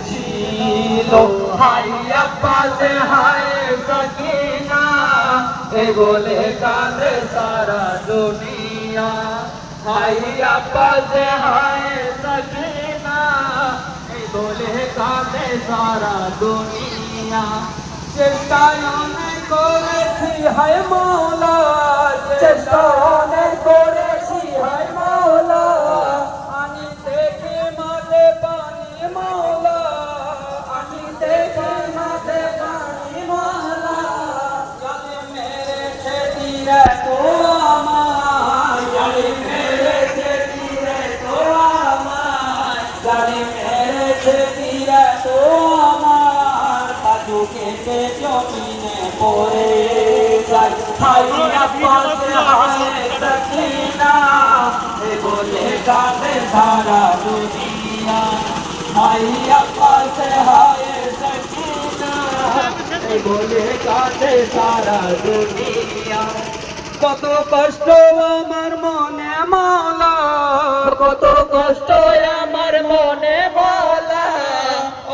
ছিল হাই আব্বাসে হায় সকিনা এ বলে কাঁদে সারা দুনিয়া হাই আব্বাসে হায় সকিনা এ বলে কাঁদে সারা দুনিয়া চেষ্টায় অনেক করেছি হায় মওলা চেষ্টা অনেক করেছি হায় মওলা আমি দেখে মাঝে পানি মওলা আমি দেখে মাঝে পানি মওলা জানি মেরেছে তীরে তো আমার জানি মেরেছে তীরে তো আমার জানি মেরেছে তীরে তো আমার কাজু কেটে জমিনে পড়ে যাই হাই আব্বাসে হায় সকিনা এ বলে কাঁদে সারা দুনিয়া হাই আব্বাসে হায় সকিনা এ বলে কাঁদে সারা দুনিয়া কত কষ্ট আমার মনে মওলা কত কষ্ট আমার মনে মওলা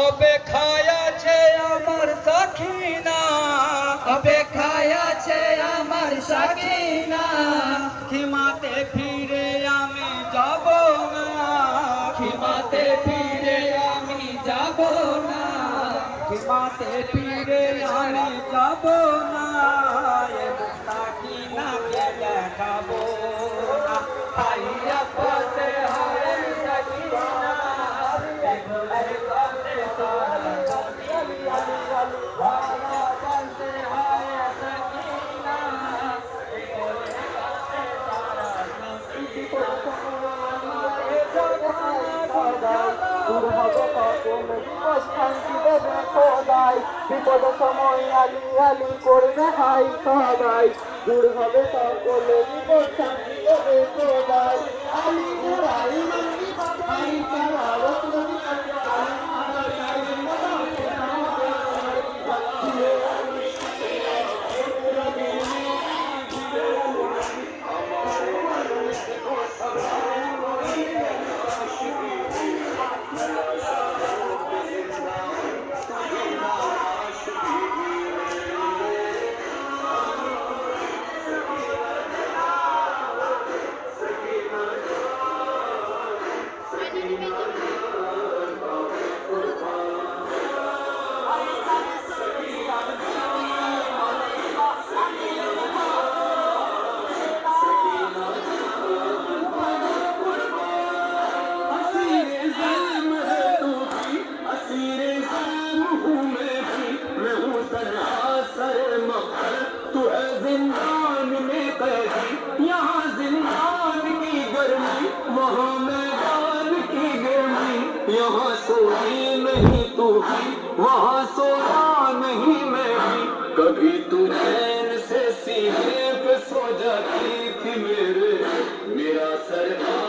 অপেক্ষায় আছে আমার সখিনা অপেক্ষায় আছে আমার সখিনা খিমাতে ফিরে আমি যাব না খিমাতে ফিরে আমি যাব না খিমাতে ফিরে আমি যাব না এ মুস্তাকিনাকে দেখাবো না হাই আব্বাসে হায় সকিনা এ বলে কাঁদে সারা দুনিয়া হাই আব্বাসে হায় সকিনা এ বলে কাঁদে সারা বিপদ সময় আলি আলি করবে হাই সবাই দূর হবে সকলে বিপদ শান্তি দেবে সবাই আলি হাই হাই তারা तू है जिंदान में कैदी यहाँ जिंदान की गर्मी वहाँ मैदान की गर्मी यहाँ सोई नहीं तू भी वहाँ सोया नहीं मैं भी कभी तू चैन से सीने पे सो जाती थी मेरा सर